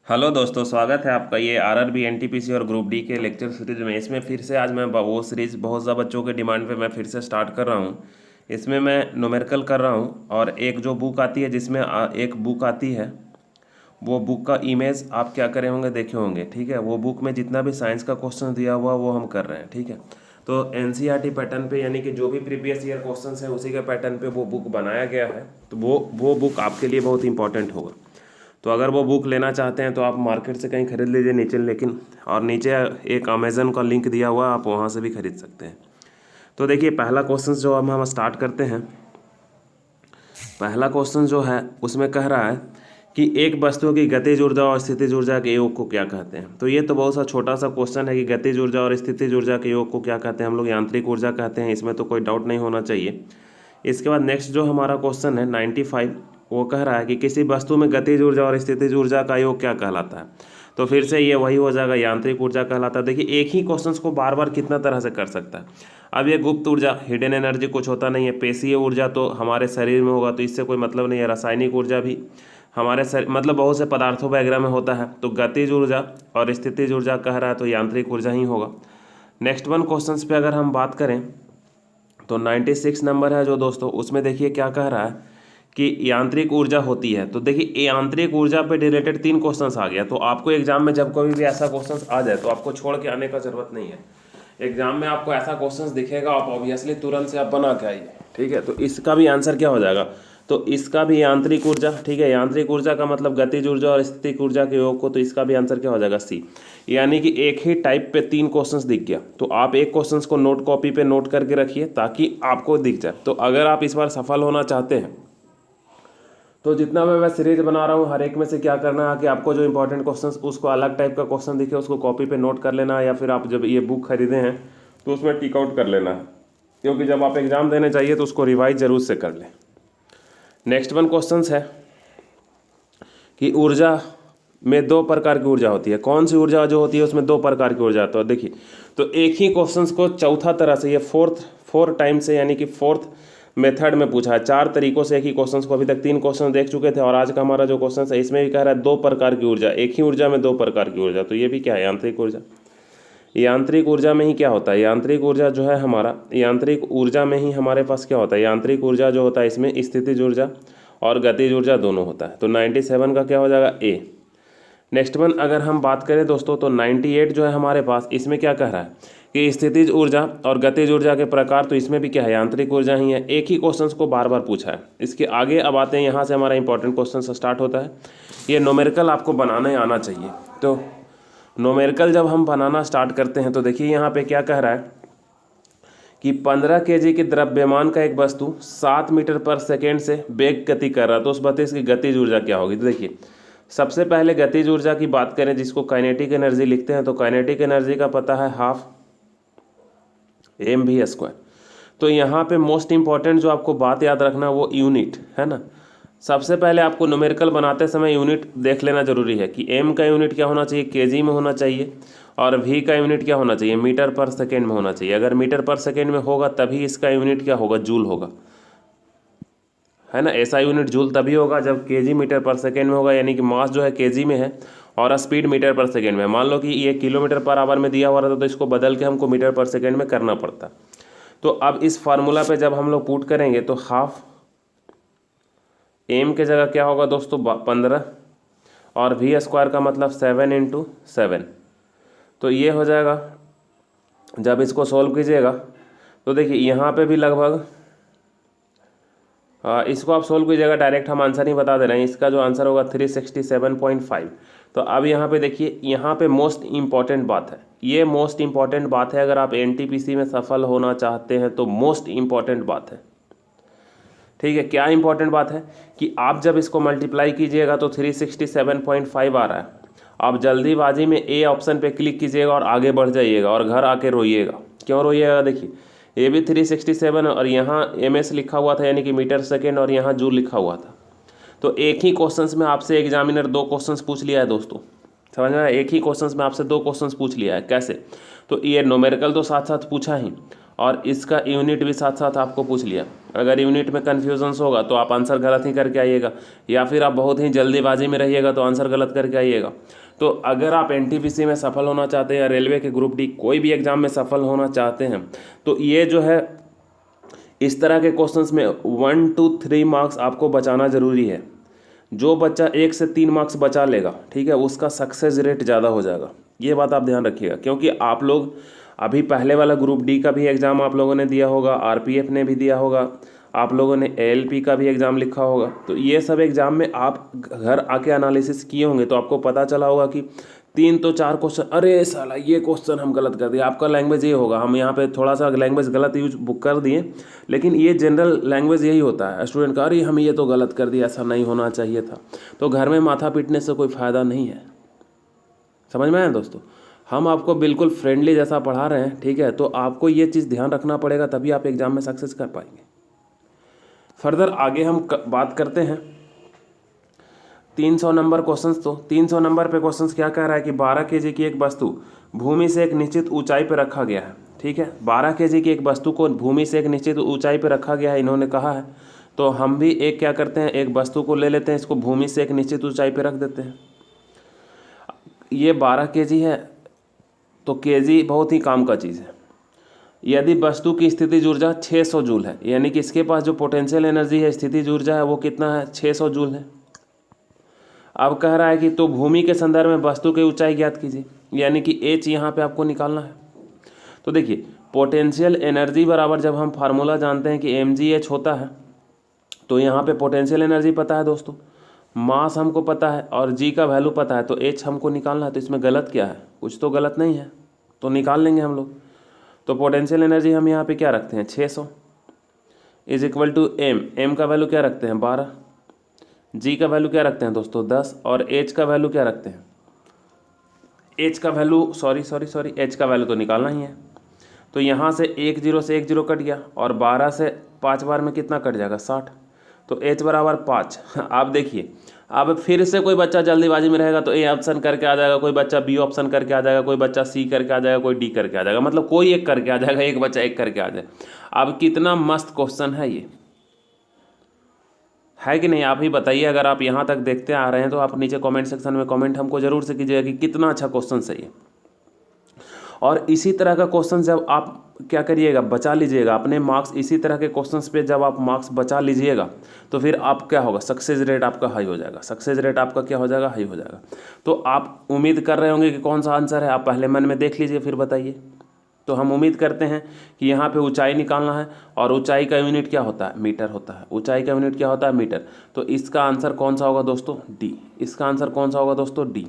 Hello दोस्तों, स्वागत है आपका ये आरआरबी एनटीपीसी और ग्रुप डी के लेक्चर सीरीज में। इसमें फिर से आज मैं वो सीरीज़ बहुत ज़्यादा बच्चों के डिमांड पे मैं फिर से स्टार्ट कर रहा हूँ। इसमें मैं न्यूमेरिकल कर रहा हूँ और एक जो बुक आती है जिसमें एक बुक आती है, वो बुक का इमेज आप क्या करे होंगे, देखे होंगे। ठीक है, वो बुक में जितना भी साइंस का क्वेश्चन दिया हुआ वो हम कर रहे हैं। ठीक है, तो एनसीईआरटी पैटर्न पे, यानी कि जो भी प्रीवियस ईयर क्वेश्चन है उसी के पैटर्न पे वो बुक बनाया गया है। तो वो बुक आपके लिए बहुत इंपॉर्टेंट होगा। तो अगर वो बुक लेना चाहते हैं तो आप मार्केट से कहीं ख़रीद लीजिए नीचे, लेकिन और नीचे एक अमेज़न का लिंक दिया हुआ है, आप वहाँ से भी खरीद सकते हैं। तो देखिए, पहला क्वेश्चन जो हम स्टार्ट करते हैं। पहला क्वेश्चन जो है उसमें कह रहा है कि एक वस्तु की गतिज ऊर्जा और स्थितिज ऊर्जा के योग को क्या कहते हैं। तो ये तो बहुत सा छोटा सा क्वेश्चन है कि गतिज ऊर्जा और स्थितिज ऊर्जा के योग को क्या कहते हैं। हम लोग यांत्रिक ऊर्जा कहते हैं, इसमें तो कोई डाउट नहीं होना चाहिए। इसके बाद नेक्स्ट जो हमारा क्वेश्चन है 95, वो कह रहा है कि किसी वस्तु में गतिज ऊर्जा और स्थितिज ऊर्जा का योग क्या कहलाता है। तो फिर से ये वही हो जाएगा, यांत्रिक ऊर्जा कहलाता है। देखिए, एक ही क्वेश्चंस को बार बार कितना तरह से कर सकता है। अब ये गुप्त ऊर्जा, हिडन एनर्जी कुछ होता नहीं है। पेशीय ऊर्जा तो हमारे शरीर में होगा, तो इससे कोई मतलब नहीं है। रासायनिक ऊर्जा भी हमारे शरीर, मतलब बहुत से पदार्थों वगैरह में होता है। तो गतिज ऊर्जा और स्थितिज ऊर्जा कह रहा है, तो यांत्रिक ऊर्जा ही होगा। नेक्स्ट वन क्वेश्चंस पे अगर हम बात करें तो 96 नंबर है जो दोस्तों, उसमें देखिए क्या कह रहा है कि यांत्रिक ऊर्जा होती है। तो देखिए, यांत्रिक ऊर्जा पे रिलेटेड 3 क्वेश्चंस आ गया। तो आपको एग्जाम में जब कभी भी ऐसा क्वेश्चंस आ जाए तो आपको छोड़ के आने का जरूरत नहीं है। एग्जाम में आपको ऐसा क्वेश्चंस दिखेगा, आप ऑब्वियसली तुरंत से आप बना के आइए। ठीक है, तो इसका भी आंसर क्या हो जाएगा, तो इसका भी यांत्रिक ऊर्जा। ठीक है, यांत्रिक ऊर्जा का मतलब गतिज ऊर्जा और स्थितिज ऊर्जा के योग को, तो इसका भी आंसर क्या हो जाएगा, सी। यानी कि एक ही टाइप पे 3 क्वेश्चंस दिख गया। तो आप एक क्वेश्चंस को नोट कॉपी पे नोट करके रखिए ताकि आपको दिख जाए। तो अगर आप इस बार सफल होना चाहते हैं तो जितना मैं सीरीज बना रहा हूँ हर एक में से क्या करना है कि आपको जो इंपॉर्टेंट क्वेश्चंस, उसको अलग टाइप का क्वेश्चन दिखे उसको कॉपी पे नोट कर लेना है, या फिर आप जब ये बुक खरीदे हैं तो उसमें टिक आउट कर लेना है, क्योंकि जब आप एग्जाम देने चाहिए तो उसको रिवाइज जरूर से कर लें। नेक्स्ट वन क्वेश्चन है कि ऊर्जा में 2 प्रकार की ऊर्जा होती है। कौन सी ऊर्जा जो होती है उसमें 2 प्रकार की ऊर्जा होती है। देखिए, तो एक ही क्वेश्चंस को चौथा तरह से, ये फोर टाइम से, यानी कि फोर्थ मेथड में पूछा है। 4 तरीकों से एक ही क्वेश्चंस को, अभी तक 3 क्वेश्चन देख चुके थे और आज का हमारा जो क्वेश्चन है इसमें भी कह रहा है 2 प्रकार की ऊर्जा, एक ही ऊर्जा में 2 प्रकार की ऊर्जा। तो ये भी क्या है, यांत्रिक ऊर्जा। यांत्रिक ऊर्जा में ही क्या होता है, यांत्रिक ऊर्जा जो है हमारा, यांत्रिक ऊर्जा में ही हमारे पास क्या होता है, यांत्रिक ऊर्जा जो होता है इसमें स्थितिज ऊर्जा और गतिज ऊर्जा दोनों होता है। तो 97 का क्या हो जाएगा, ए। नेक्स्ट वन अगर हम बात करें दोस्तों तो 98 जो है हमारे पास, इसमें क्या कह रहा है कि स्थितिज ऊर्जा और गतिज ऊर्जा के प्रकार। तो इसमें भी क्या है, यांत्रिक ऊर्जा ही है। एक ही क्वेश्चंस को बार बार पूछा है। इसके आगे अब आते हैं, यहाँ से हमारा इंपॉर्टेंट क्वेश्चन स्टार्ट होता है। ये न्यूमेरिकल आपको बनाने आना चाहिए। तो न्यूमेरिकल जब हम बनाना स्टार्ट करते हैं तो देखिए यहाँ पे क्या कह रहा है कि 15 केजी के द्रव्यमान का एक वस्तु 7 मीटर पर सेकेंड से वेग गति कर रहा है। तो उस वस्तु की गतिज ऊर्जा क्या होगी। तो देखिए, सबसे पहले गतिज ऊर्जा की बात करें जिसको काइनेटिक एनर्जी लिखते हैं, तो काइनेटिक एनर्जी का पता है हाफ mv²। तो यहाँ पे मोस्ट इंपॉर्टेंट जो आपको बात याद रखना वो यूनिट है ना। सबसे पहले आपको न्यूमेरिकल बनाते समय यूनिट देख लेना जरूरी है कि m का यूनिट क्या होना चाहिए, केजी में होना चाहिए, और v का यूनिट क्या होना चाहिए, मीटर पर सेकेंड में होना चाहिए। अगर मीटर पर सेकेंड में होगा तभी इसका यूनिट क्या होगा, जूल होगा, है ना। ऐसा यूनिट जूल तभी होगा जब केजी मीटर पर सेकेंड में होगा, यानी कि मास जो है केजी में है और स्पीड मीटर पर सेकेंड में। मान लो कि ये किलोमीटर पर आवर में दिया हुआ रहता तो इसको बदल के हमको मीटर पर सेकेंड में करना पड़ता। तो अब इस फार्मूला पे जब हम लोग पुट करेंगे तो हाफ एम के जगह क्या होगा दोस्तों, 15, और v² का मतलब 7 × 7। तो ये हो जाएगा, जब इसको सॉल्व कीजिएगा तो देखिए यहाँ पे भी लगभग, इसको आप सोल्व कीजिएगा, डायरेक्ट हम आंसर नहीं बता दे रहे हैं। इसका जो आंसर होगा 367.5। तो अब यहाँ पे देखिए, यहाँ पे मोस्ट इंपॉर्टेंट बात है, ये मोस्ट इंपॉर्टेंट बात है। अगर आप एनटीपीसी में सफल होना चाहते हैं तो मोस्ट इंपॉर्टेंट बात है। ठीक है, क्या इंपॉर्टेंट बात है कि आप जब इसको मल्टीप्लाई कीजिएगा तो 367.5 आ रहा है। आप जल्दीबाजी में ए ऑप्शन पे क्लिक कीजिएगा और आगे बढ़ जाइएगा और घर आके रोइएगा। क्यों रोइएगा, देखिए ये भी 367 और यहाँ ms लिखा हुआ था, यानी कि मीटर सेकेंड, और यहाँ जूल लिखा हुआ था। तो एक ही क्वेश्चंस में आपसे एग्जामिनर 2 क्वेश्चंस पूछ लिया है दोस्तों। समझ में आया? एक ही क्वेश्चन में आपसे 2 क्वेश्चन पूछ लिया है। कैसे? तो ये न्यूमेरिकल तो साथ साथ पूछा ही, और इसका यूनिट भी साथ साथ आपको पूछ लिया। अगर यूनिट में कन्फ्यूजन्स होगा तो आप आंसर गलत ही करके आइएगा, या फिर आप बहुत ही जल्दीबाजी में रहिएगा तो आंसर गलत करके आइएगा। तो अगर आप एनटीपीसी में सफल होना चाहते हैं या रेलवे के ग्रुप डी कोई भी एग्जाम में सफल होना चाहते हैं, तो ये जो है इस तरह के क्वेश्चंस में 1 to 3 मार्क्स आपको बचाना ज़रूरी है। जो बच्चा 1 से 3 मार्क्स बचा लेगा, ठीक है, उसका सक्सेस रेट ज़्यादा हो जाएगा। ये बात आप ध्यान रखिएगा, क्योंकि आप लोग अभी पहले वाला ग्रुप डी का भी एग्ज़ाम आप लोगों ने दिया होगा, आरपीएफ ने भी दिया होगा, आप लोगों ने एएलपी का भी एग्ज़ाम लिखा होगा। तो ये सब एग्ज़ाम में आप घर आके एनालिसिस किए होंगे, तो आपको पता चला होगा कि 3 तो 4 क्वेश्चन, अरे साला ये क्वेश्चन हम गलत कर दिए। आपका लैंग्वेज ये होगा, हम यहाँ पे थोड़ा सा लैंग्वेज गलत यूज बुक कर दिए, लेकिन ये जनरल लैंग्वेज यही होता है स्टूडेंट का, अरे हम ये तो गलत कर दिया, ऐसा नहीं होना चाहिए था। तो घर में माथा पीटने से कोई फ़ायदा नहीं है। समझ में आया दोस्तों? हम आपको बिल्कुल फ्रेंडली जैसा पढ़ा रहे हैं, ठीक है, तो आपको ये चीज़ ध्यान रखना पड़ेगा, तभी आप एग्ज़ाम में सक्सेस कर पाएंगे। फर्दर आगे हम बात करते हैं 300 नंबर क्वेश्चंस। तो 300 नंबर पे क्वेश्चंस क्या कह रहा है कि 12 केजी की एक वस्तु भूमि से एक निश्चित ऊंचाई पर रखा गया है, ठीक है। 12 केजी की एक वस्तु को भूमि से एक निश्चित ऊंचाई पर रखा गया है, इन्होंने कहा है। तो हम भी एक क्या करते हैं, एक वस्तु को ले लेते हैं, इसको भूमि से एक निश्चित ऊंचाई पर रख देते हैं। ये 12 केजी है, तो केजी बहुत ही काम का चीज़ है। यदि वस्तु की स्थितिज ऊर्जा 600 जूल है, यानी कि इसके पास जो पोटेंशियल एनर्जी है, स्थितिज ऊर्जा है, वो कितना है, 600 जूल है। अब कह रहा है कि तो भूमि के संदर्भ में वस्तु की ऊंचाई ज्ञात कीजिए, यानी कि एच यहाँ पे आपको निकालना है। तो देखिए, पोटेंशियल एनर्जी बराबर, जब हम फार्मूला जानते हैं कि mgh होता है, तो यहाँ पे पोटेंशियल एनर्जी पता है दोस्तों, मास हमको पता है और जी का वैल्यू पता है, तो एच हमको निकालना है। तो इसमें गलत क्या है, कुछ तो गलत नहीं है, तो निकाल लेंगे हम लोग। तो पोटेंशियल एनर्जी हम यहाँ पे क्या रखते हैं, 600 इज इक्वल टू एम का वैल्यू क्या रखते हैं, 12, जी का वैल्यू क्या रखते हैं दोस्तों, 10, और एच का वैल्यू क्या रखते हैं, एच का वैल्यू सॉरी एच का वैल्यू तो निकालना ही है। तो यहाँ से 1 0 से 1 0 कट गया, और 12 से 5 बार में कितना कट जाएगा, 60। तो एच बराबर 5। आप देखिए, अब फिर से कोई बच्चा जल्दीबाजी में रहेगा तो ए ऑप्शन करके आ जाएगा, कोई बच्चा बी ऑप्शन करके आ जाएगा, कोई बच्चा सी करके आ जाएगा, कोई डी करके आ जाएगा, मतलब कोई एक करके आ जाएगा, एक बच्चा एक करके आ जाए। अब कितना मस्त क्वेश्चन है ये, है कि नहीं? आप ही बताइए। अगर आप यहाँ तक देखते आ रहे हैं तो आप नीचे कमेंट सेक्शन में कमेंट हमको जरूर से कीजिएगा कि कितना अच्छा क्वेश्चन सही है। और इसी तरह का क्वेश्चन जब आप क्या करिएगा, बचा लीजिएगा अपने मार्क्स, इसी तरह के क्वेश्चंस पे जब आप मार्क्स बचा लीजिएगा, तो फिर आप क्या होगा, सक्सेस रेट आपका हाई हो जाएगा। सक्सेस रेट आपका क्या हो जाएगा, हाई हो जाएगा। तो आप उम्मीद कर रहे होंगे कि कौन सा आंसर है, आप पहले मन में देख लीजिए, फिर बताइए। तो हम उम्मीद करते हैं कि यहाँ पे ऊंचाई निकालना है, और ऊंचाई का यूनिट क्या होता है, मीटर होता है। ऊंचाई का यूनिट क्या होता है, मीटर। तो इसका आंसर कौन सा होगा दोस्तों, डी। इसका आंसर कौन सा होगा दोस्तों, डी।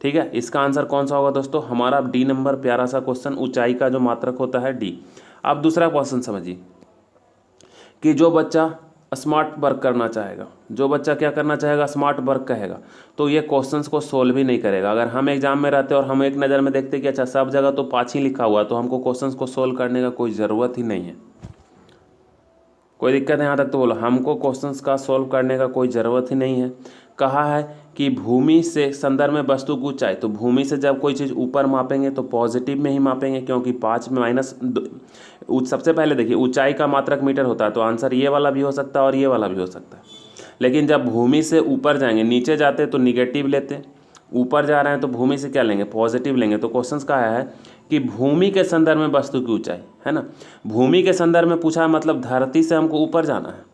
ठीक है, इसका आंसर कौन सा होगा दोस्तों, हमारा डी नंबर, प्यारा सा क्वेश्चन, ऊंचाई का जो मात्रक होता है, डी। अब दूसरा क्वेश्चन समझिए कि जो बच्चा स्मार्ट वर्क करना चाहेगा, जो बच्चा क्या करना चाहेगा, स्मार्ट वर्क कहेगा, तो ये क्वेश्चंस को सोल्व ही नहीं करेगा। अगर हम एग्जाम में रहते और हम एक नज़र में देखते कि अच्छा सब जगह तो 5 ही लिखा हुआ, तो हमको क्वेश्चंस को सोल्व करने का कोई ज़रूरत ही नहीं है। कोई दिक्कत है यहाँ तक तो बोलो, हमको क्वेश्चंस का सोल्व करने का कोई ज़रूरत ही नहीं है। कहा है कि भूमि से संदर्भ में वस्तु की ऊंचाई, तो भूमि से जब कोई चीज़ ऊपर मापेंगे तो पॉजिटिव में ही मापेंगे, क्योंकि 5 में माइनस। सबसे पहले देखिए, ऊंचाई का मात्रक मीटर होता है, तो आंसर ये वाला भी हो सकता है और ये वाला भी हो सकता है। लेकिन जब भूमि से ऊपर जाएंगे, नीचे जाते तो निगेटिव लेते, ऊपर जा रहे हैं तो भूमि से क्या लेंगे, पॉजिटिव लेंगे। तो क्वेश्चन का है कि भूमि के संदर्भ में वस्तु की ऊंचाई, है ना। भूमि के संदर्भ में पूछा है, मतलब धरती से हमको ऊपर जाना है।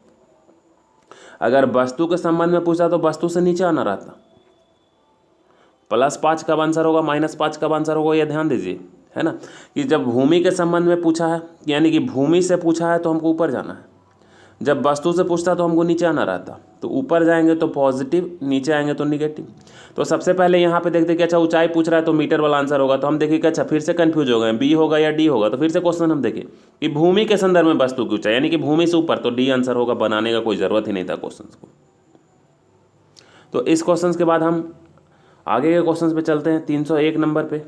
अगर वस्तु के संबंध में पूछा तो वस्तु से नीचे आना रहता। +5 कब आंसर होगा, -5 कब आंसर होगा, ये ध्यान दीजिए, है ना। कि जब भूमि के संबंध में पूछा है, यानी कि भूमि से पूछा है तो हमको ऊपर जाना है। जब वस्तु से पूछता तो हमको नीचे आना रहता। तो ऊपर जाएंगे तो पॉजिटिव, नीचे आएंगे तो निगेटिव। तो सबसे पहले यहाँ पे देखते कि अच्छा ऊंचाई पूछ रहा है तो मीटर वाला आंसर होगा। तो हम देखें कि अच्छा फिर से कंफ्यूज हो गए, बी होगा या डी होगा। तो फिर से क्वेश्चन हम देखें कि भूमि के संदर्भ में वस्तु की ऊंचाई, यानी कि भूमि से ऊपर, तो डी आंसर होगा। बनाने का कोई ज़रूरत ही नहीं था क्वेश्चन को। तो इस क्वेश्चन के बाद हम आगे के क्वेश्चन पे चलते हैं। 301 नंबर पे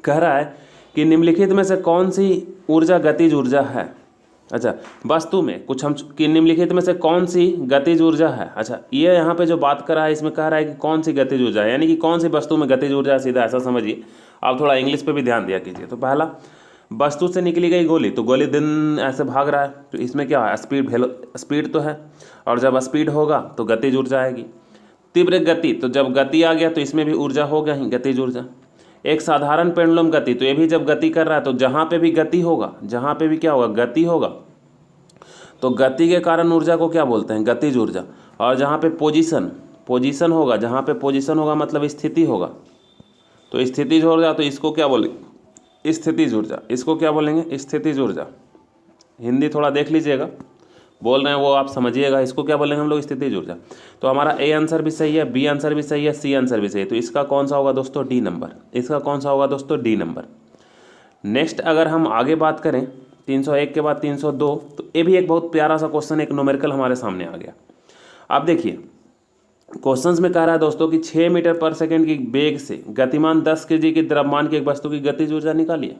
कह रहा है कि निम्नलिखित में से कौन सी ऊर्जा गतिज ऊर्जा है। अच्छा, वस्तु में कुछ हम कि निम्नलिखित में से कौन सी गतिज ऊर्जा है। अच्छा, ये यहाँ पे जो बात कर रहा है इसमें कह रहा है कि कौन सी गतिज ऊर्जा है, यानी कि कौन सी वस्तु में गतिज ऊर्जा है, सीधा ऐसा समझिए। आप थोड़ा इंग्लिश पे भी ध्यान दिया कीजिए। तो पहला, वस्तु से निकली गई गोली, तो गोली दिन ऐसे भाग रहा है, तो इसमें क्या है, स्पीड तो है, और जब स्पीड होगा तो गतिज ऊर्जा आएगी। तीव्र गति, तो जब गति आ गया तो इसमें भी ऊर्जा हो गया ही, गतिज ऊर्जा। एक साधारण पेंडुलम गति, तो ये भी जब गति कर रहा है तो जहाँ पे भी गति होगा, जहाँ पे भी क्या होगा, गति होगा, तो गति के कारण ऊर्जा को क्या बोलते हैं, गतिज ऊर्जा। और जहाँ पे पोजीशन होगा, जहाँ पे पोजीशन होगा मतलब स्थिति होगा, तो स्थितिज ऊर्जा, तो इसको क्या बोलेंगे, स्थितिज ऊर्जा। इसको क्या बोलेंगे, स्थितिज ऊर्जा। हिंदी थोड़ा देख लीजिएगा, बोल रहे हैं वो आप समझिएगा। इसको क्या बोलेंगे हम लोग, स्थितिज ऊर्जा। तो हमारा ए आंसर भी सही है, बी आंसर भी सही है, सी आंसर भी सही है। तो इसका कौन सा होगा दोस्तों, डी नंबर। इसका कौन सा होगा दोस्तों, डी नंबर। नेक्स्ट अगर हम आगे बात करें 301 के बाद 302, तो ये भी एक बहुत प्यारा सा क्वेश्चन, एक न्यूमेरिकल हमारे सामने आ गया। आप देखिए क्वेश्चंस में कह रहा है दोस्तों कि 6 मीटर पर सेकंड की वेग से गतिमान 10 केजी की द्रव्यमान की एक वस्तु की गतिज ऊर्जा निकालिए।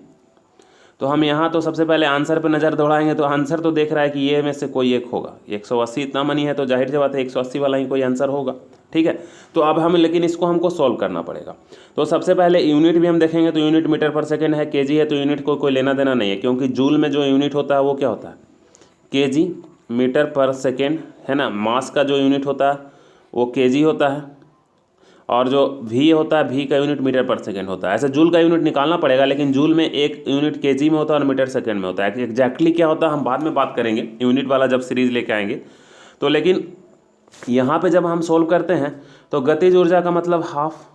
तो हम यहाँ तो सबसे पहले आंसर पर नज़र दौड़ाएंगे, तो आंसर तो देख रहा है कि ये में से कोई एक होगा। 180 इतना मनी है तो जाहिर सी बात है 180 वाला ही कोई आंसर होगा, ठीक है। तो अब हम लेकिन इसको हमको सॉल्व करना पड़ेगा। तो सबसे पहले यूनिट भी हम देखेंगे, तो यूनिट मीटर पर सेकेंड है, केजी है, तो यूनिट को कोई लेना देना नहीं है, क्योंकि जूल में जो यूनिट होता है वो क्या होता है, केजी मीटर पर सेकेंड, है ना। मास का जो यूनिट होता है वो केजी होता है, और जो वी होता है, वी का यूनिट मीटर पर सेकंड होता है। ऐसे जूल का यूनिट निकालना पड़ेगा, लेकिन जूल में एक यूनिट केजी में होता है और मीटर सेकंड में होता है। एग्जैक्टली क्या होता है हम बाद में बात करेंगे, यूनिट वाला जब सीरीज लेके आएंगे। तो लेकिन यहाँ पे जब हम सोल्व करते हैं तो गतिज ऊर्जा का मतलब हाफ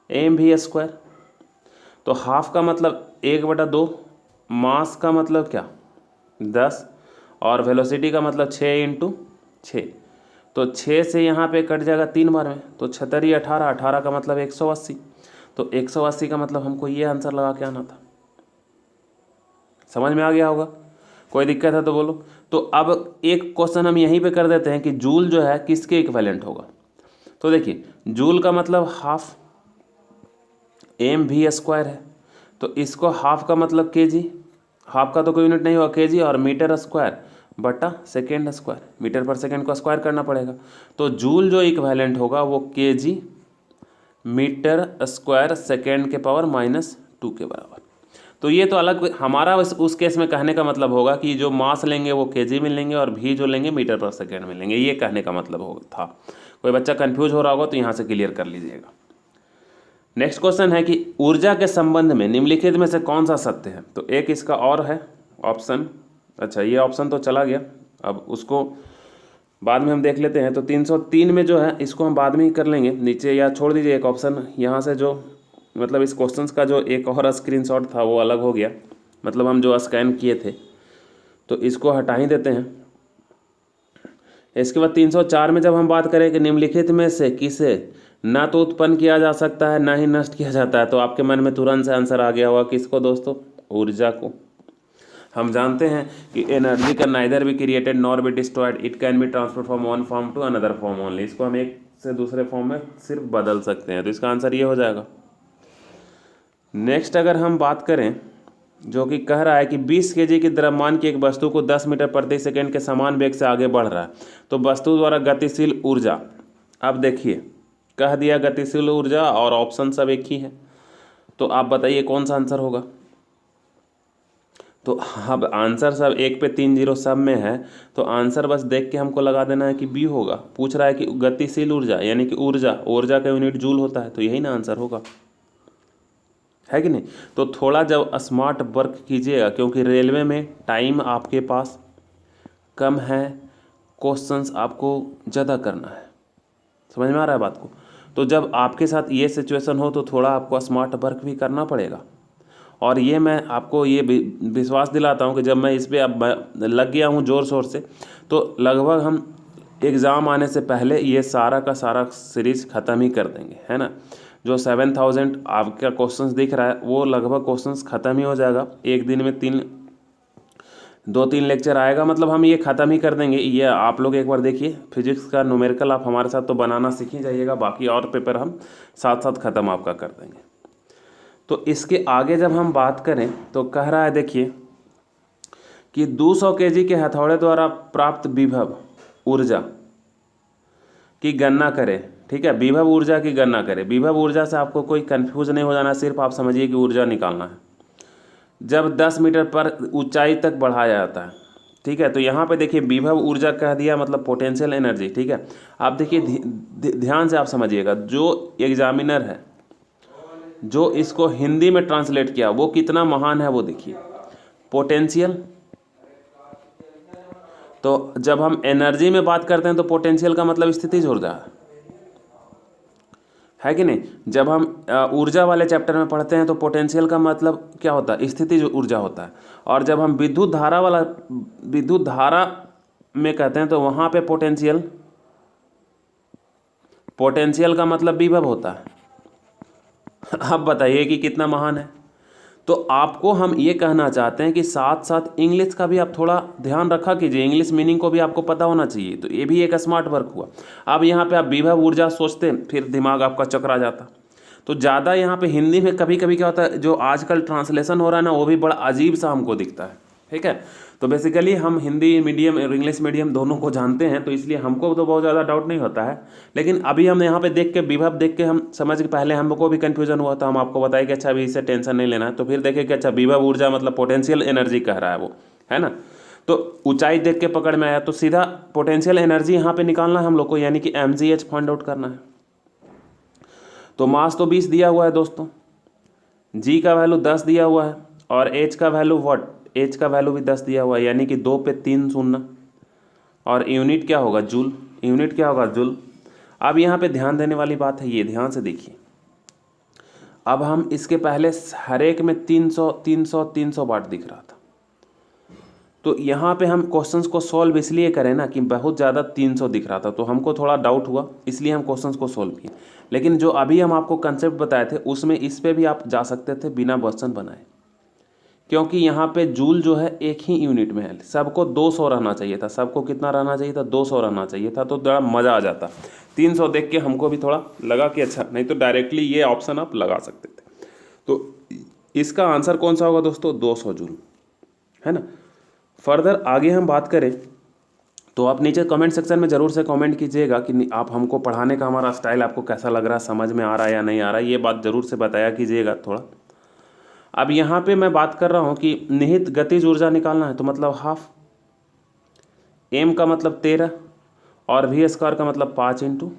mv², तो हाफ का मतलब 1/2, मास का मतलब क्या 10, और वेलोसिटी का मतलब 6 × 6, तो 6 से यहाँ पे कट जाएगा 3 बार में, तो 6 18, 18 का मतलब 180, तो 180 का मतलब हमको ये आंसर लगा के आना था। समझ में आ गया होगा, कोई दिक्कत है तो बोलो। तो अब एक क्वेश्चन हम यहीं पे कर देते हैं कि जूल जो है किसके इक्विवेलेंट होगा। तो देखिए जूल का मतलब हाफ mv² है, तो इसको हाफ का मतलब केजी, हाफ का तो कोई यूनिट नहीं होगा, केजी, और मीटर स्क्वायर बटा सेकेंड स्क्वायर, मीटर पर सेकेंड को स्क्वायर करना पड़ेगा। तो जूल जो इक्विवेलेंट होगा वो केजी मीटर स्क्वायर सेकेंड के पावर -2 के बराबर। तो ये तो अलग हमारा उस केस में कहने का मतलब होगा कि जो मास लेंगे वो केजी में लेंगे और भी जो लेंगे मीटर पर सेकेंड में लेंगे, ये कहने का मतलब था। कोई बच्चा कंफ्यूज हो रहा होगा तो यहाँ से क्लियर कर लीजिएगा। नेक्स्ट क्वेश्चन है कि ऊर्जा के संबंध में निम्नलिखित में से कौन सा सत्य है। तो एक इसका और है ऑप्शन, अच्छा ये ऑप्शन तो चला गया, अब उसको बाद में हम देख लेते हैं। तो 303 में जो है इसको हम बाद में ही कर लेंगे, नीचे या छोड़ दीजिए एक ऑप्शन यहाँ से, जो मतलब इस क्वेश्चंस का जो एक और स्क्रीनशॉट था वो अलग हो गया, मतलब हम जो स्कैन किए थे, तो इसको हटा ही देते हैं। इसके बाद 304 में जब हम बात करें कि निम्नलिखित में से किसे ना तो उत्पन्न किया जा सकता है ना ही नष्ट किया जाता है, तो आपके मन में तुरंत से आंसर आ गया होगा किसको दोस्तों, ऊर्जा को। हम जानते हैं कि energy can neither be created nor be destroyed, it can be transfer from one form to another form only. इसको हम एक से दूसरे फॉर्म में सिर्फ बदल सकते हैं, तो इसका आंसर ये हो जाएगा। नेक्स्ट अगर हम बात करें जो कि कह रहा है कि 20 केजी की द्रव्यमान की एक वस्तु को 10 मीटर प्रति सेकंड के समान वेग से आगे बढ़ रहा है, तो वस्तु द्वारा गतिशील ऊर्जा, अब देखिए कह दिया गतिशील ऊर्जा और ऑप्शन सब एक ही है, तो आप बताइए कौन सा आंसर होगा। तो अब आंसर सब 1 पे 3 0 सब में है, तो आंसर बस देख के हमको लगा देना है कि बी होगा। पूछ रहा है कि गतिशील ऊर्जा यानी कि ऊर्जा का यूनिट जूल होता है, तो यही ना आंसर होगा, है कि नहीं। तो थोड़ा जब स्मार्ट वर्क कीजिएगा, क्योंकि रेलवे में टाइम आपके पास कम है, क्वेश्चंस आपको ज़्यादा करना है, समझ में आ रहा है बात को। तो जब आपके साथ ये सिचुएशन हो तो थोड़ा आपको स्मार्ट वर्क भी करना पड़ेगा। और ये मैं आपको ये विश्वास दिलाता हूँ कि जब मैं इस पर अब लग गया हूँ ज़ोर शोर से, तो लगभग हम एग्ज़ाम आने से पहले ये सारा का सारा सीरीज़ ख़त्म ही कर देंगे, है ना। जो 7000 आपका क्वेश्चंस दिख रहा है वो लगभग क्वेश्चंस ख़त्म ही हो जाएगा। एक दिन में 2-3 लेक्चर आएगा, मतलब हम ये ख़त्म ही कर देंगे। ये आप लोग एक बार देखिए, फिजिक्स का न्यूमेरिकल आप हमारे साथ तो बनाना सीख ही जाइएगा, बाकी और पेपर हम साथ साथ ख़त्म आपका कर देंगे। तो इसके आगे जब हम बात करें तो कह रहा है देखिए कि 200 केजी के हथौड़े द्वारा प्राप्त विभव ऊर्जा की गणना करें। ठीक है, विभव ऊर्जा की गणना करें। विभव ऊर्जा से आपको कोई कंफ्यूज नहीं हो जाना, सिर्फ आप समझिए कि ऊर्जा निकालना है। जब 10 मीटर पर ऊंचाई तक बढ़ाया जाता है, ठीक है, तो यहाँ पे देखिए विभव ऊर्जा कह दिया मतलब पोटेंशियल एनर्जी। ठीक है, आप देखिए ध्यान से आप समझिएगा, जो एग्जामिनर है जो इसको हिंदी में ट्रांसलेट किया वो कितना महान है वो देखिए। पोटेंशियल, तो जब हम एनर्जी में बात करते हैं तो पोटेंशियल का मतलब स्थितिज ऊर्जा है कि नहीं। जब हम ऊर्जा वाले चैप्टर में पढ़ते हैं तो पोटेंशियल का मतलब क्या होता है, स्थितिज ऊर्जा होता है। और जब हम विद्युत धारा में कहते हैं तो वहाँ पे पोटेंशियल का मतलब विभव होता है। अब बताइए कि कितना महान है। तो आपको हम ये कहना चाहते हैं कि साथ साथ इंग्लिश का भी आप थोड़ा ध्यान रखा कीजिए, इंग्लिश मीनिंग को भी आपको पता होना चाहिए। तो ये भी एक स्मार्ट वर्क हुआ। अब यहाँ पे आप विभव ऊर्जा सोचते हैं फिर दिमाग आपका चकरा जाता। तो ज़्यादा यहाँ पे हिंदी में कभी कभी क्या होता है, जो आजकल ट्रांसलेशन हो रहा है ना वो भी बड़ा अजीब सा हमको दिखता है। ठीक है, तो बेसिकली हम हिंदी मीडियम और इंग्लिश मीडियम दोनों को जानते हैं, तो इसलिए हमको तो बहुत ज़्यादा डाउट नहीं होता है। लेकिन अभी हम यहाँ पे देख के विभव देख के हम समझ के, पहले हमको भी कन्फ्यूजन हुआ था, हम आपको बताए कि अच्छा अभी इससे टेंशन नहीं लेना है। तो फिर देखे कि अच्छा विभव ऊर्जा मतलब पोटेंशियल एनर्जी कह रहा है वो, है ना। तो ऊंचाई देख के पकड़ में आया, तो सीधा पोटेंशियल एनर्जी यहाँ पे निकालना है हम लोग को, यानी कि mgh फाइंड आउट करना है। तो मास तो 20 दिया हुआ है दोस्तों, g का वैल्यू 10 दिया हुआ है, और h का वैल्यू h का वैल्यू भी 10 दिया हुआ है, यानी कि 2 पे 3 शून्य। और यूनिट क्या होगा, जूल। यूनिट क्या होगा, जूल। अब यहाँ पे ध्यान देने वाली बात है, ये ध्यान से देखिए। अब हम इसके पहले हर एक में 300 300 300 वाट दिख रहा था, तो यहाँ पे हम क्वेश्चंस को सॉल्व इसलिए करें ना कि बहुत ज़्यादा 300 दिख रहा था, तो हमको थोड़ा डाउट हुआ, इसलिए हम क्वेश्चंस को सॉल्व किए। लेकिन जो अभी हम आपको कंसेप्ट बताए थे उसमें इस पे भी आप जा सकते थे बिना क्वेश्चन बनाए, क्योंकि यहाँ पे जूल जो है एक ही यूनिट में है। सबको 200 रहना चाहिए था, सबको कितना रहना चाहिए था, 200 रहना चाहिए था, तो बड़ा मज़ा आ जाता। 300 देख के हमको भी थोड़ा लगा कि अच्छा, नहीं तो डायरेक्टली ये ऑप्शन आप लगा सकते थे। तो इसका आंसर कौन सा होगा दोस्तों, 200 जूल, है ना। फर्दर आगे हम बात करें तो आप नीचे कमेंट सेक्शन में ज़रूर से कमेंट कीजिएगा कि आप हमको पढ़ाने का हमारा स्टाइल आपको कैसा लग रहा है, समझ में आ रहा है या नहीं आ रहा है, ये बात ज़रूर से बताया कीजिएगा थोड़ा। अब यहाँ पे मैं बात कर रहा हूँ कि निहित गतिज ऊर्जा निकालना है, तो मतलब हाफ, एम का मतलब 13 और वी स्क्वायर का मतलब 5 ×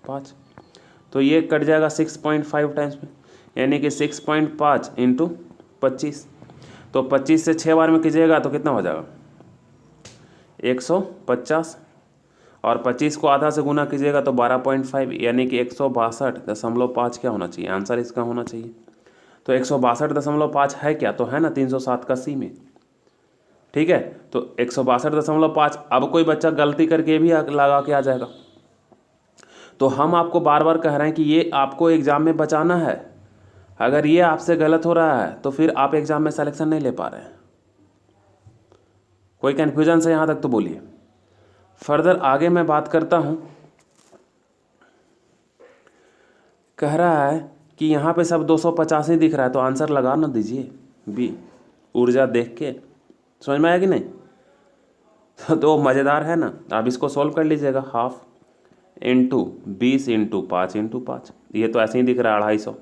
5, तो ये कट जाएगा 6.5 टाइम्स में, यानी कि 6.5 × 25। तो 25 से 6 बार में कीजिएगा तो कितना हो जाएगा, 150, और 25 को आधा से गुना कीजिएगा तो 12.5, यानी कि 162.5 क्या होना चाहिए, आंसर इसका होना चाहिए। तो 162.5 है क्या, तो है ना 307 का सी में। ठीक है, तो 162.5। अब कोई बच्चा गलती करके भी लगा के आ जाएगा, तो हम आपको बार बार कह रहे हैं कि ये आपको एग्ज़ाम में बचाना है। अगर ये आपसे गलत हो रहा है तो फिर आप एग्ज़ाम में सिलेक्शन नहीं ले पा रहे हैं। कोई कन्फ्यूजन से यहाँ तक तो बोलिए। फर्दर आगे मैं बात करता हूँ, कह रहा है कि यहाँ पे सब 250 ही दिख रहा है, तो आंसर लगा ना दीजिए बी, ऊर्जा देख के। समझ में आया कि नहीं, तो मज़ेदार है ना। आप इसको सॉल्व कर लीजिएगा, हाफ × 20 × 5 × 5, ये तो ऐसे ही दिख रहा है 250,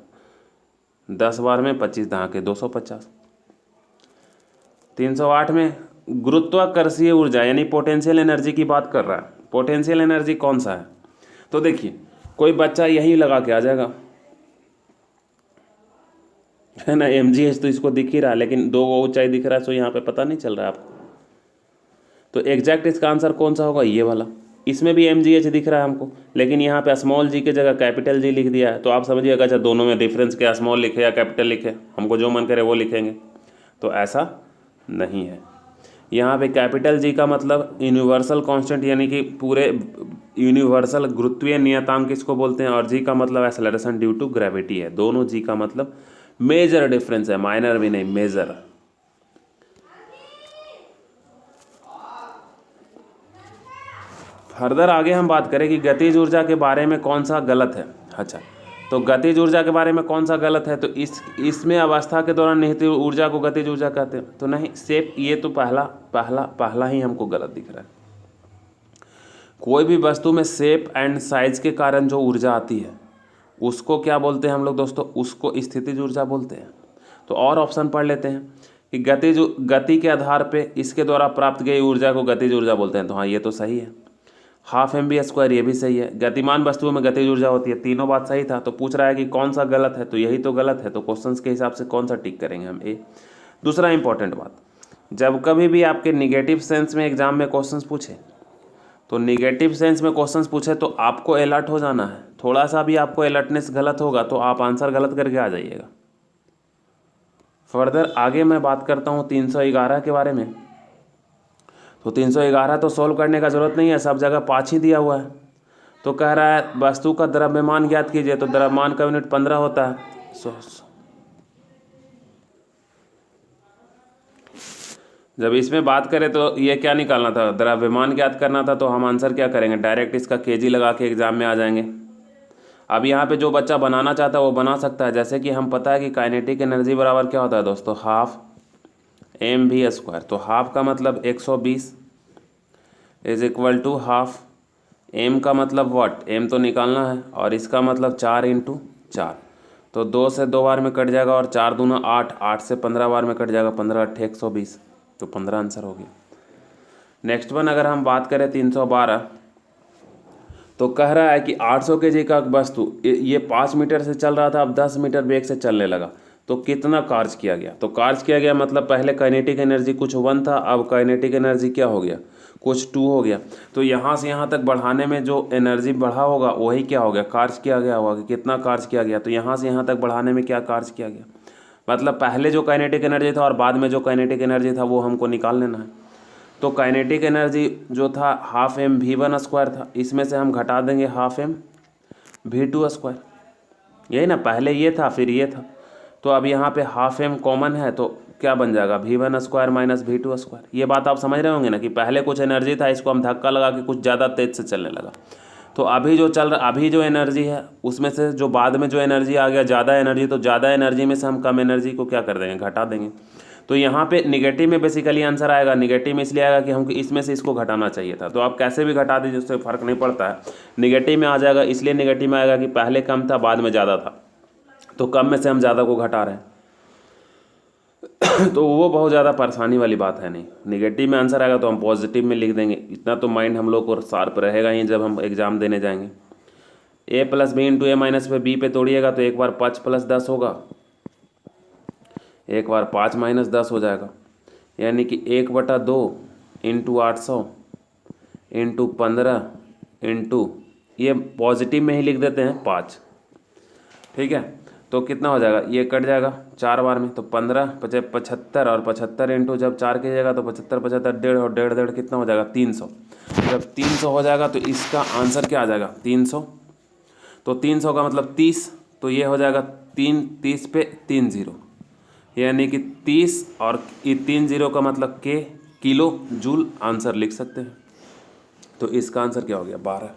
10 बार में 25 दहाँ के 250। 308 में गुरुत्वाकर्षीय ऊर्जा यानी पोटेंशियल एनर्जी की बात कर रहा है। पोटेंशियल एनर्जी कौन सा है, तो देखिए कोई बच्चा यही लगा के आ जाएगा, है ना। mgh तो इसको दिख ही रहा है, लेकिन 2 ऊंचाई दिख रहा है, सो यहाँ पे पता नहीं चल रहा है आपको। तो एग्जैक्ट इसका आंसर कौन सा होगा, ये वाला। इसमें भी mgh दिख रहा है हमको, लेकिन यहाँ पे स्मॉल जी की जगह कैपिटल जी लिख दिया है, तो आप समझिएगा अच्छा दोनों में डिफरेंस क्या, स्मॉल लिखे या कैपिटल लिखे, हमको जो मन करे वो लिखेंगे। तो ऐसा नहीं है। यहाँ पे कैपिटल जी का मतलब यूनिवर्सल कांस्टेंट, यानी कि पूरे यूनिवर्सल गुरुत्वीय नियतांक किसको बोलते हैं, और जी का मतलब एक्सेलरेशन ड्यू टू ग्रेविटी है। दोनों जी का मतलब मेजर डिफरेंस है, माइनर भी नहीं, मेजर। फर्दर आगे हम बात करें कि गतिज ऊर्जा के बारे में कौन सा गलत है। अच्छा, तो गतिज ऊर्जा के बारे में कौन सा गलत है? तो इसमें अवस्था के दौरान निहित ऊर्जा को गतिज ऊर्जा कहते हैं। तो नहीं, सेफ, ये तो पहला ही हमको गलत दिख रहा है। कोई भी वस्तु में शेप एंड साइज के कारण जो ऊर्जा आती है उसको क्या बोलते हैं हम लोग दोस्तों? उसको स्थितिज ऊर्जा बोलते हैं। तो और ऑप्शन पढ़ लेते हैं कि गति के आधार पे इसके द्वारा प्राप्त गई ऊर्जा को गतिज ऊर्जा बोलते हैं। तो हाँ, ये तो सही है। हाफ mv², ये भी सही है। गतिमान वस्तुओं में गतिज ऊर्जा होती है, तीनों बात सही था। तो पूछ रहा है कि कौन सा गलत है, तो यही तो गलत है। तो क्वेश्चन के हिसाब से कौन सा टिक करेंगे हम? ए। दूसरा इंपॉर्टेंट बात, जब कभी भी आपके निगेटिव सेंस में एग्जाम में क्वेश्चन पूछे, तो निगेटिव सेंस में क्वेश्चन पूछे तो आपको अलर्ट हो जाना है। थोड़ा सा भी आपको अलर्टनेस गलत होगा तो आप आंसर गलत करके आ जाइएगा। फर्दर आगे मैं बात करता हूँ 311 के बारे में। तो 311 तो सॉल्व करने का ज़रूरत नहीं है, सब जगह 5 ही दिया हुआ है। तो कह रहा है वस्तु का द्रव्यमान ज्ञात कीजिए। तो द्रव्यमान का यूनिट 15 होता है। जब इसमें बात करें तो ये क्या निकालना था? द्रव्यमान ज्ञात करना था। तो हम आंसर क्या करेंगे? डायरेक्ट इसका केजी लगा के एग्जाम में आ जाएंगे। अब यहाँ पे जो बच्चा बनाना चाहता है वो बना सकता है। जैसे कि हम पता है कि काइनेटिक एनर्जी बराबर क्या होता है दोस्तों? Half mv²। तो हाफ का मतलब 120 is equal to half m का मतलब व्हाट? m तो निकालना है, और इसका मतलब 4 × 4। तो 2 से 2 बार में कट जाएगा, और 4 दूना 8, 8 से 15 बार में कट जाएगा, 15 × 8 = 120। तो 15 आंसर हो गया। नेक्स्ट वन अगर हम बात करें 312, तो कह रहा है कि 800 kg का वस्तु ये 5 मीटर से चल रहा था, अब 10 मीटर वेग से चलने लगा। तो कितना कार्य किया गया? तो कार्य किया गया मतलब पहले काइनेटिक एनर्जी कुछ 1 था, अब काइनेटिक एनर्जी क्या हो गया? कुछ 2 हो गया। तो यहाँ से यहाँ तक बढ़ाने में जो एनर्जी बढ़ा होगा वही क्या हो गया? कार्य किया गया होगा। कि कितना कार्य किया गया? तो यहाँ से यहाँ तक बढ़ाने में क्या कार्य किया गया? मतलब पहले जो काइनेटिक एनर्जी था और बाद में जो काइनेटिक एनर्जी था वो हमको निकाल लेना है। तो काइनेटिक एनर्जी जो था हाफ mv² था, इसमें से हम घटा देंगे हाफ mv²। यही ना, पहले ये था फिर ये था। तो अब यहाँ पे हाफ m कॉमन है, तो क्या बन जाएगा? v1² - v2²। ये बात आप समझ रहे होंगे ना कि पहले कुछ एनर्जी था, इसको हम धक्का लगा के कुछ ज़्यादा तेज से चलने लगा। तो अभी जो एनर्जी है उसमें से जो बाद में जो एनर्जी आ गया ज़्यादा एनर्जी, तो ज़्यादा एनर्जी में से हम कम एनर्जी को क्या कर देंगे? घटा देंगे। तो यहाँ पे निगेटिव में बेसिकली आंसर आएगा। निगेटिव में इसलिए आएगा कि हमको इसमें से इसको घटाना चाहिए था। तो आप कैसे भी घटा दीजिए, उससे फ़र्क नहीं पड़ता है। निगेटिव में आ जाएगा, इसलिए निगेटिव में आएगा कि पहले कम था बाद में ज़्यादा था, तो कम में से हम ज़्यादा को घटा रहे हैं। तो वो बहुत ज़्यादा परेशानी वाली बात है नहीं। निगेटिव में आंसर आएगा तो हम पॉजिटिव में लिख देंगे। इतना तो माइंड हम लोग को शार्प रहेगा ही जब हम एग्ज़ाम देने जाएंगे। a + b × a - पे b पे तोड़िएगा तो एक बार 5 + 10 होगा, एक बार 5 - 10 हो जाएगा। यानी कि 1/2 × 800 × 15 × ये पॉजिटिव में ही लिख देते हैं 5। ठीक है, तो कितना हो जाएगा? ये कट जाएगा 4 बार में, तो 15 × 75, और 75 × जब 4 कीजिएगा तो 75 × 75 1.5, और 1.5 कितना हो जाएगा? 300। जब 300 हो जाएगा तो इसका आंसर क्या आ जाएगा? 300। तो 300 का मतलब 30, तो ये हो जाएगा 30 पे 3 0, यानी कि 30, और ये 3 0 का मतलब के किलो जूल आंसर लिख सकते हैं। तो इसका आंसर क्या हो गया? 12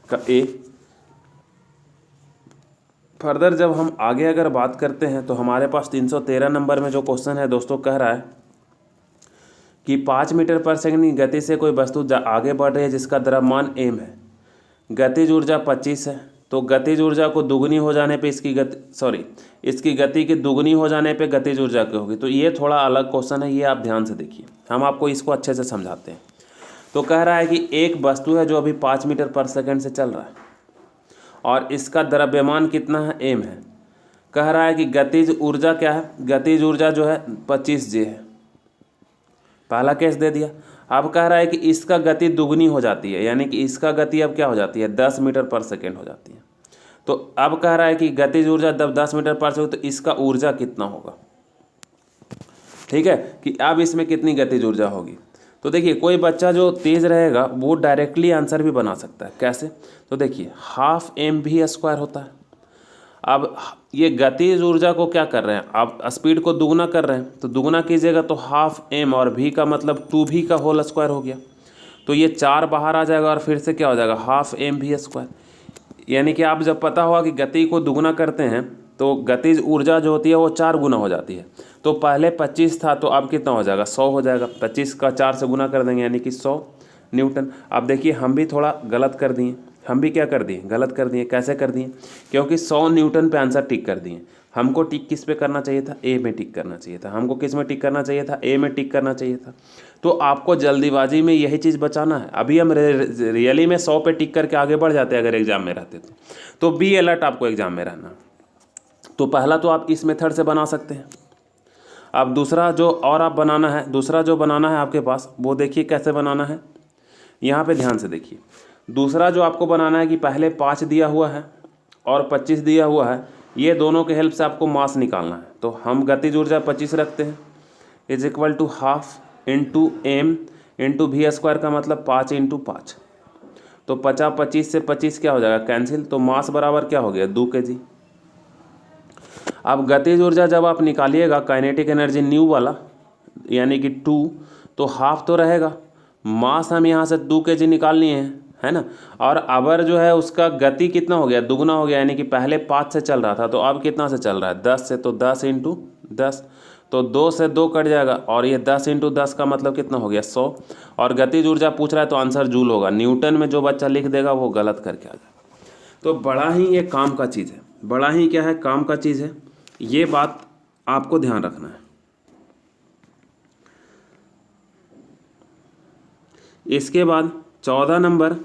का ए। फर्दर जब हम आगे अगर बात करते हैं तो हमारे पास 313 नंबर में जो क्वेश्चन है दोस्तों, कह रहा है कि 5 मीटर पर सेकंड की गति से कोई वस्तु आगे बढ़ रही है जिसका द्रव्यमान m है, गतिज ऊर्जा 25 है। तो गतिज ऊर्जा को दुगनी हो जाने पे इसकी गति की दुगनी हो जाने पे गतिज ऊर्जा क्या होगी? तो ये थोड़ा अलग क्वेश्चन है, ये आप ध्यान से देखिए, हम आपको इसको अच्छे से समझाते हैं। तो कह रहा है कि एक वस्तु है जो अभी 5 मीटर पर सेकंड से चल रहा है और इसका द्रव्यमान कितना है? m है। कह रहा है कि गतिज ऊर्जा क्या है? गतिज ऊर्जा जो है 25J है। पहला केस दे दिया। अब कह रहा है कि इसका गति दुगनी हो जाती है, यानी कि इसका गति अब क्या हो जाती है? 10 मीटर पर सेकेंड हो जाती है। तो अब कह रहा है कि गतिज ऊर्जा जब 10 मीटर पर सेकेंड, तो इसका ऊर्जा कितना होगा? ठीक है, कि अब इसमें कितनी गतिज ऊर्जा होगी? तो देखिए, कोई बच्चा जो तेज़ रहेगा वो डायरेक्टली आंसर भी बना सकता है। कैसे? तो देखिए, हाफ mv² होता है। अब ये गतिज ऊर्जा को क्या कर रहे हैं? आप स्पीड को दुगना कर रहे हैं, तो दुगना कीजिएगा तो हाफ m और v का मतलब 2v का होल स्क्वायर हो गया। तो ये 4 बाहर आ जाएगा और फिर से क्या हो जाएगा? Half mv²। यानी कि आप जब पता होगा कि गति को दुगना करते हैं तो गतिज ऊर्जा जो होती है वो 4 गुना हो जाती है। तो पहले 25 था तो अब कितना हो जाएगा, 100 हो जाएगा। 25 का 4 से गुना कर देंगे यानी कि 100 न्यूटन। अब देखिए हम भी थोड़ा गलत कर दिए, हम भी क्या कर दिए, गलत कर दिए। कैसे कर दिए, क्योंकि 100 न्यूटन पे आंसर टिक कर दिए। हमको टिक किस पे करना चाहिए था, ए में टिक करना चाहिए था। हमको किस में टिक करना चाहिए था, ए में टिक करना चाहिए था। तो आपको जल्दीबाजी में यही चीज़ बचाना है। अभी हम रियली में 100 पे टिक करके आगे बढ़ जाते अगर एग्जाम में रहते तो बी अलर्ट आपको एग्जाम में रहना। तो पहला तो आप इस मेथड से बना सकते हैं। अब दूसरा जो और आप बनाना है, दूसरा जो बनाना है आपके पास, वो देखिए कैसे बनाना है। यहाँ पे ध्यान से देखिए, दूसरा जो आपको बनाना है कि पहले 5 दिया हुआ है और 25 दिया हुआ है, ये दोनों के हेल्प से आपको मास निकालना है। तो हम गतिज ऊर्जा 25 रखते हैं is equal to half into M into V square का मतलब 5 इंटू 5। तो 50 25 से 25 क्या हो जाएगा, कैंसिल। तो मास बराबर क्या हो गया, 2 kg। अब गतिज ऊर्जा जब आप निकालिएगा काइनेटिक एनर्जी न्यू वाला यानी कि 2, तो हाफ तो रहेगा। मास हम यहाँ से 2 kg निकाल लिए हैं, है ना। और अबर जो है उसका गति कितना हो गया, दुगना हो गया। यानी कि पहले 5 से चल रहा था तो अब कितना से चल रहा है, 10 से। तो 10 इंटू 10, तो 2 से 2 कट जाएगा और ये 10 इंटू 10 का मतलब कितना हो गया, 100। और गतिज ऊर्जा पूछ रहा है तो आंसर जूल होगा। न्यूटन में जो बच्चा लिख देगा वो गलत करके आ जाएगा। तो बड़ा ही ये काम का चीज़ है, बड़ा ही क्या है, काम का चीज़ है। ये बात आपको ध्यान रखना है। इसके बाद 14 नंबर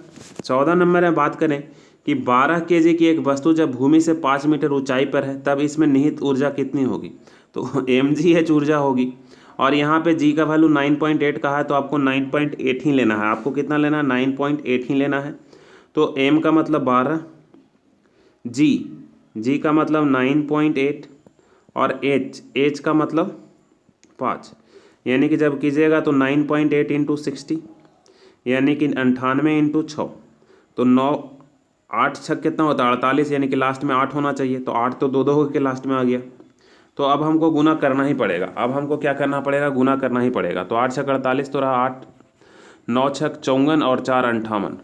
में बात करें कि 12 kg की एक वस्तु जब भूमि से 5 मीटर ऊंचाई पर है तब इसमें निहित ऊर्जा कितनी होगी। तो mgh ऊर्जा होगी। और यहाँ पे g का वैल्यू 9.8 का है तो आपको 9.8 ही लेना है। आपको कितना लेना है, 9.8 ही लेना है। तो m का मतलब 12, g का मतलब 9.8 और h का मतलब 5। यानी कि जब कीजिएगा तो 9.8 इंटू 60 यानी कि 98 इंटू 6। तो 9 8 6 कितना होता है, 48। यानी कि लास्ट में 8 होना चाहिए। तो 8 तो 2 के लास्ट में आ गया। तो अब हमको गुना करना ही पड़ेगा। अब हमको क्या करना पड़ेगा, गुना करना ही पड़ेगा। तो 8 6 48 तो रहा 8, 9 6 54 और 4 58।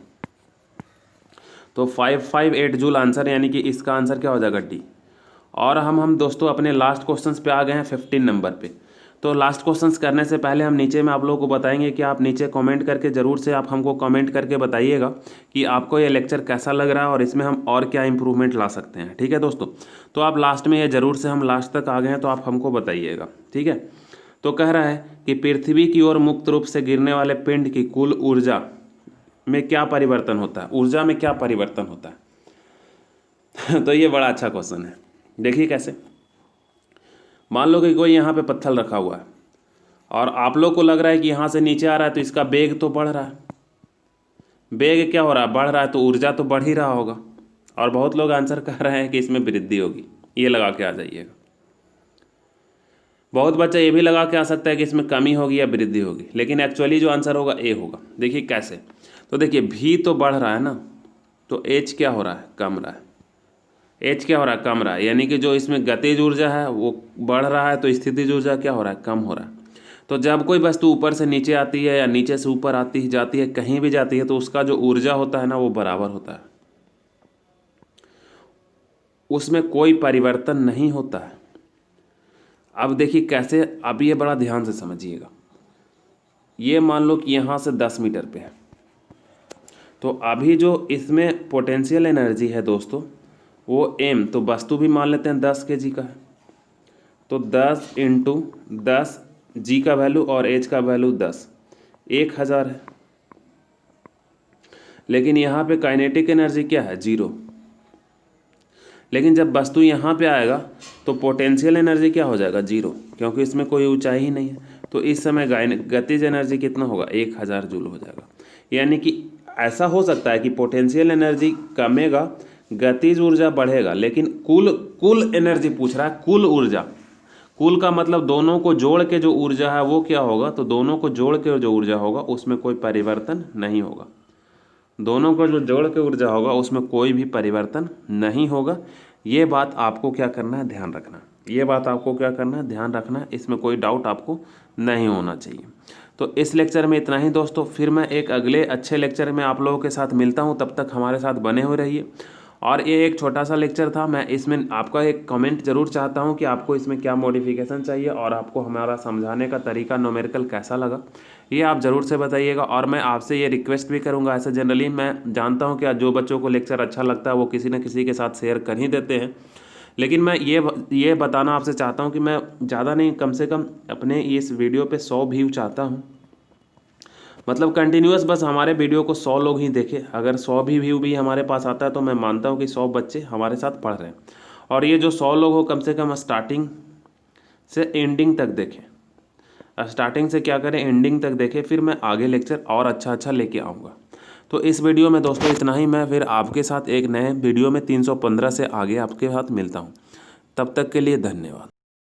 तो 558 जूल आंसर, यानी कि इसका आंसर क्या हो जाएगा, डी। और हम दोस्तों अपने लास्ट क्वेश्चंस पे आ गए हैं 15 नंबर पे। तो लास्ट क्वेश्चंस करने से पहले हम नीचे में आप लोगों को बताएंगे कि आप नीचे कमेंट करके ज़रूर से आप हमको कमेंट करके बताइएगा कि आपको ये लेक्चर कैसा लग रहा है और इसमें हम और क्या इंप्रूवमेंट ला सकते हैं। ठीक है दोस्तों, तो आप लास्ट में ये ज़रूर से, हम लास्ट तक आ गए हैं तो आप हमको बताइएगा। ठीक है, तो कह रहा है कि पृथ्वी की ओर मुक्त रूप से गिरने वाले पिंड की कुल ऊर्जा में क्या परिवर्तन होता है, ऊर्जा में क्या परिवर्तन होता है। तो ये बड़ा अच्छा क्वेश्चन है। देखिए कैसे, मान लो कि कोई यहाँ पे पत्थर रखा हुआ है और आप लोग को लग रहा है कि यहाँ से नीचे आ रहा है तो इसका वेग तो बढ़ रहा है। वेग क्या हो रहा है, बढ़ रहा है, तो ऊर्जा तो बढ़ ही रहा होगा। और बहुत लोग आंसर कर रहे हैं कि इसमें वृद्धि होगी। ये लगा के आ जाइएगा। बहुत बच्चा ये भी लगा के आ सकता है कि इसमें कमी होगी या वृद्धि होगी, लेकिन एक्चुअली जो आंसर होगा ए होगा। देखिए कैसे, तो देखिए भी तो बढ़ रहा है ना, तो एच क्या हो रहा है, कम रहा है। एच क्या हो रहा है, कम रहा है। यानी कि जो इसमें गतिज ऊर्जा है वो बढ़ रहा है, तो स्थितिज ऊर्जा क्या हो रहा है, कम हो रहा है। तो जब कोई वस्तु ऊपर से नीचे आती है या नीचे से ऊपर आती जाती है, कहीं भी जाती है, तो उसका जो ऊर्जा होता है ना वो बराबर होता है, उसमें कोई परिवर्तन नहीं होता है। अब देखिए कैसे, अब ये बड़ा ध्यान से समझिएगा। ये मान लो कि यहाँ से 10 मीटर पे है, तो अभी जो इसमें पोटेंशियल एनर्जी है दोस्तों वो m, तो वस्तु भी मान लेते हैं 10 kg का है, तो 10 इंटू 10 g का वैल्यू और h का वैल्यू 10, 1000 है। लेकिन यहाँ पे काइनेटिक एनर्जी क्या है, 0। लेकिन जब वस्तु यहाँ पे आएगा तो पोटेंशियल एनर्जी क्या हो जाएगा, 0, क्योंकि इसमें कोई ऊंचाई ही नहीं है। तो इस समय गतिज एनर्जी कितना होगा, 1000 जूल हो जाएगा। यानी कि ऐसा हो सकता है कि पोटेंशियल एनर्जी कमेगा, गतिज ऊर्जा बढ़ेगा, लेकिन कुल एनर्जी पूछ रहा है, कुल ऊर्जा। कुल का मतलब दोनों को जोड़ के जो ऊर्जा है वो क्या होगा, तो दोनों को जोड़ के जो ऊर्जा होगा उसमें कोई परिवर्तन नहीं होगा। दोनों को जो जोड़ के ऊर्जा होगा उसमें कोई भी परिवर्तन नहीं होगा। ये बात आपको क्या करना है, ध्यान रखना। ये बात आपको क्या करना है, ध्यान रखना। इसमें कोई डाउट आपको नहीं होना चाहिए। तो इस लेक्चर में इतना ही दोस्तों। फिर मैं एक अगले अच्छे लेक्चर में आप लोगों के साथ मिलता हूँ। तब तक हमारे साथ बने हुए रहिए और ये एक छोटा सा लेक्चर था। मैं इसमें आपका एक कमेंट जरूर चाहता हूँ कि आपको इसमें क्या मॉडिफिकेशन चाहिए और आपको हमारा समझाने का तरीका न्यूमेरिकल कैसा लगा, ये आप ज़रूर से बताइएगा। और मैं आपसे ये रिक्वेस्ट भी करूँगा, ऐसे जनरली मैं जानता हूँ कि जो बच्चों को लेक्चर अच्छा लगता है वो किसी न किसी के साथ शेयर कर ही देते हैं, लेकिन मैं ये बताना आपसे चाहता हूँ कि मैं ज़्यादा नहीं, कम से कम अपने इस वीडियो पे 100 व्यू चाहता हूँ। मतलब कंटिन्यूअस बस हमारे वीडियो को 100 लोग ही देखें। अगर 100 भी व्यू भी हमारे पास आता है तो मैं मानता हूँ कि 100 बच्चे हमारे साथ पढ़ रहे हैं। और ये जो 100 लोग हो, कम से कम स्टार्टिंग से एंडिंग तक देखें। स्टार्टिंग से क्या करें, एंडिंग तक देखें, फिर मैं आगे लेक्चर और अच्छा अच्छा लेके आऊँगा। तो इस वीडियो में दोस्तों इतना ही। मैं फिर आपके साथ एक नए वीडियो में 315 से आगे आपके साथ मिलता हूँ। तब तक के लिए धन्यवाद।